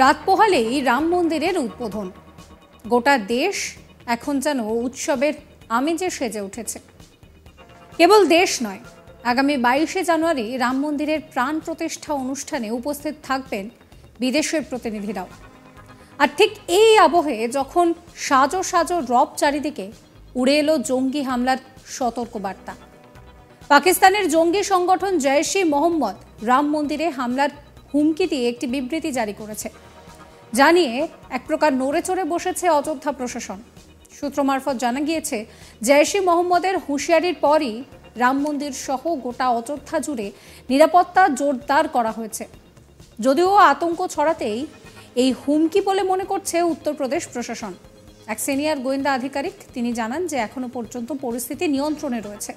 রাত পোহালেই রাম মন্দিরের উদ্বোধন। গোটা দেশ এখন যেন উৎসবের আমেজে সেজে উঠেছে। কেবল দেশ নয়, আগামী 22শে জানুয়ারি রাম মন্দিরের প্রাণ প্রতিষ্ঠা অনুষ্ঠানে উপস্থিত থাকবেন বিদেশের প্রতিনিধিরাও। আর ঠিক এই আবহে যখন সাজো সাজো রব চারিদিকে, উড়ে এলো জঙ্গি হামলার সতর্কবার্তা। পাকিস্তানের জঙ্গি সংগঠন জৈশ-ই-মোহাম্মদ রাম মন্দিরে হামলার হুমকি দিয়ে একটি বিবৃতি জারি করেছে, জানিয়ে এক প্রকার নড়ে চড়ে বসেছে অযোধ্যা প্রশাসন। সূত্র মারফত জানা গিয়েছে, জৈশ-ই-মোহাম্মদের হুঁশিয়ারির পরই রাম মন্দির সহ গোটা অযোধ্যা জুড়ে নিরাপত্তা জোরদার করা হয়েছে। যদিও আতঙ্ক ছড়াতেই এই হুমকি বলে মনে করছে উত্তরপ্রদেশ প্রশাসন। এক সিনিয়র গোয়েন্দা আধিকারিক তিনি জানান যে এখনো পর্যন্ত পরিস্থিতি নিয়ন্ত্রণে রয়েছে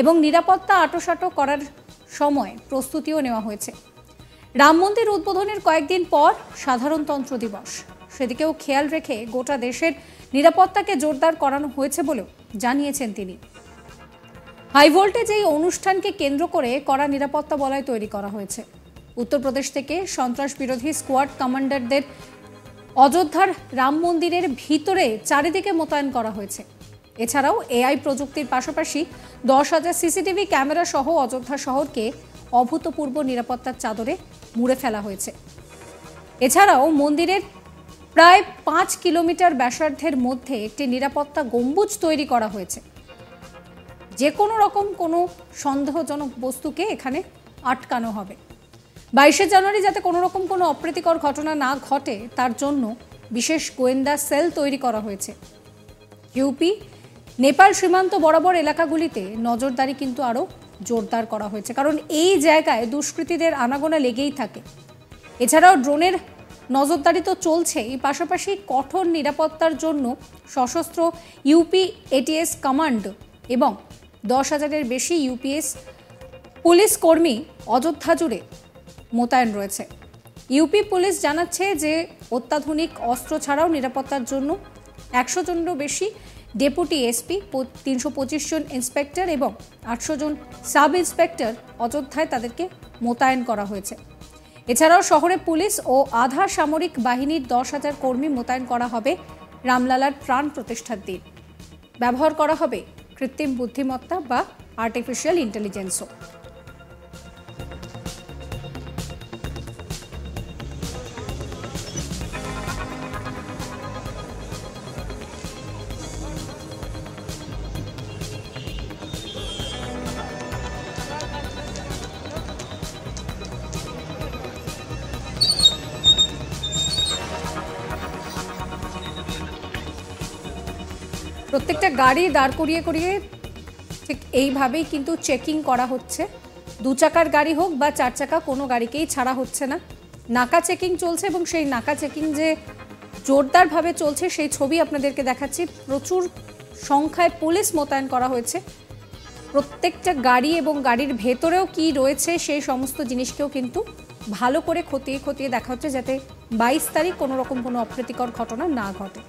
এবং নিরাপত্তা আঁটোসাঁটো করার সময় প্রস্তুতিও নেওয়া হয়েছে। রাম মন্দির উদ্বোধনের কয়েকদিন পর সাধারণতন্ত্র দিবস, সেদিকেও খেয়াল রেখে গোটা দেশের নিরাপত্তাকে জোরদার করানো হয়েছে বলেও জানিয়েছেন তিনি। হাই ভোল্টেজ এই অনুষ্ঠানকে কেন্দ্র করে কড়া নিরাপত্তা বলয় তৈরি করা হয়েছে। উত্তরপ্রদেশ থেকে সন্ত্রাস বিরোধী স্কোয়াড কমান্ডারদের অযোধ্যার রাম মন্দিরের ভিতরে চারিদিকে মোতায়েন করা হয়েছে। এছাড়াও এআই প্রযুক্তির পাশাপাশি 10,000 সিসিটিভি ক্যামেরা সহ অযোধ্যা শহরকে অভূতপূর্ব নিরাপত্তার চাদরে মুড়ে ফেলা হয়েছে। এছাড়াও মন্দিরের প্রায় 5 কিলোমিটার ব্যাসার্ধের মধ্যে একটি নিরাপত্তা গম্বুজ তৈরি করা হয়েছে। যে কোনো রকম কোনো সন্দেহজনক বস্তুকে এখানে আটকানো হবে। 22শে জানুয়ারি যাতে কোনো রকম কোনো অপ্রীতিকর ঘটনা না ঘটে তার জন্য বিশেষ গোয়েন্দা সেল তৈরি করা হয়েছে। ইউপি নেপাল সীমান্ত বরাবর এলাকাগুলিতে নজরদারি কিন্তু আরও জোরদার করা হয়েছে, কারণ এই জায়গায় দুষ্কৃতীদের আনাগোনা লেগেই থাকে। এছাড়াও ড্রোনের নজরদারি তো চলছেই, পাশাপাশি কঠোর নিরাপত্তার জন্য সশস্ত্র ইউপি এটিএস কমান্ড এবং 10,000-এর বেশি ইউপিএস পুলিশ কর্মী অযোধ্যা জুড়ে মোতায়েন রয়েছে। ইউপি পুলিশ জানাচ্ছে যে অত্যাধুনিক অস্ত্র ছাড়াও নিরাপত্তার জন্য 100 জনেরও বেশি ডেপুটি এসপি, 325 জন ইন্সপেক্টর এবং 800 জন সাব ইন্সপেক্টর অযোধ্যায় তাদেরকে মোতায়েন করা হয়েছে। এছাড়াও শহরে পুলিশ ও আধা সামরিক বাহিনীর 10,000 কর্মী মোতায়েন করা হবে রামলালার প্রাণ প্রতিষ্ঠার দিন। ব্যবহার করা হবে কৃত্রিম বুদ্ধিমত্তা বা আর্টিফিশিয়াল ইন্টেলিজেন্সও। প্রত্যেকটা গাড়ি দাঁড় করিয়ে ঠিক এইভাবেই কিন্তু চেকিং করা হচ্ছে। 2 চাকার গাড়ি হোক বা 4 চাকা, কোনো গাড়িকেই ছাড়া হচ্ছে না। নাকা চেকিং চলছে এবং সেই নাকা চেকিং যে জোরদারভাবে চলছে সেই ছবি আপনাদেরকে দেখাচ্ছি। প্রচুর সংখ্যায় পুলিশ মোতায়েন করা হয়েছে। প্রত্যেকটা গাড়ি এবং গাড়ির ভেতরেও কি রয়েছে সেই সমস্ত জিনিসকেও কিন্তু ভালো করে খতিয়ে দেখা হচ্ছে, যাতে 22 তারিখ কোনো রকম কোনো অপ্রীতিকর ঘটনা না ঘটে।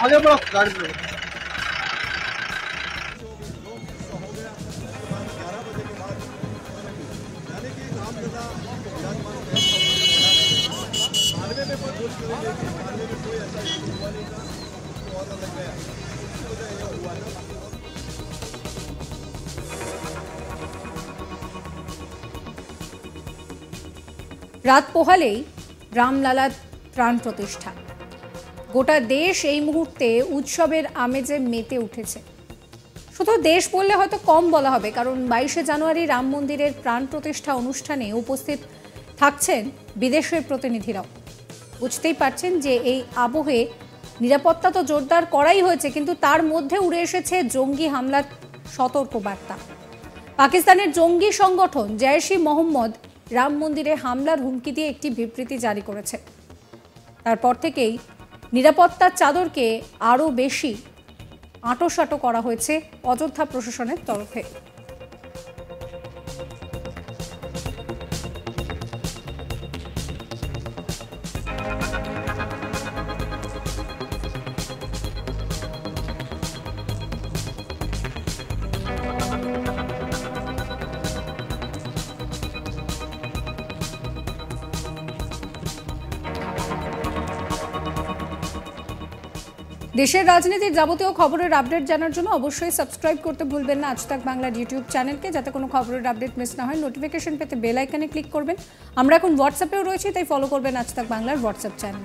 आगे बढ़ो गाड़ी में। রাত পোহালেই রামলালার প্রাণ প্রতিষ্ঠা। গোটা দেশ এই মুহূর্তে উৎসবের আমেজে মেতে উঠেছে। শুধু দেশ বললে হয়তো কম বলা হবে, কারণ 22শে জানুয়ারি রাম মন্দিরের প্রাণ প্রতিষ্ঠা অনুষ্ঠানে উপস্থিত থাকছেন বিদেশের প্রতিনিধিরাও। বুঝতেই পারছেন যে এই আবহে নিরাপত্তা তো জোরদার করাই হয়েছে, কিন্তু তার মধ্যে উড়ে এসেছে জঙ্গি হামলার সতর্কবার্তা। পাকিস্তানের জঙ্গি সংগঠন জৈশ-ই-মোহাম্মদ রাম মন্দিরে হামলার হুমকি দিয়ে একটি বিবৃতি জারি করেছে। তারপর থেকেই নিরাপত্তার চাদরকে আরও বেশি আঁটোসাঁটো করা হয়েছে অযোধ্যা প্রশাসনের তরফে। দেশের রাজনীতির যাবতীয় খবরের আপডেট জানার জন্য অবশ্যই সাবস্ক্রাইব করতে ভুলবেন না আজ তাক বাংলার ইউটিউব চ্যানেলকে, যাতে কোনো খবরের আপডেট মিস না হয়। নোটিফিকেশন পেতে বেল আইকনে ক্লিক করবেন। আমরা এখন হোয়াটসঅ্যাপেও রয়েছি, তাই ফলো করবেন আজ তাক বাংলার হোয়াটসঅ্যাপ চ্যানেল।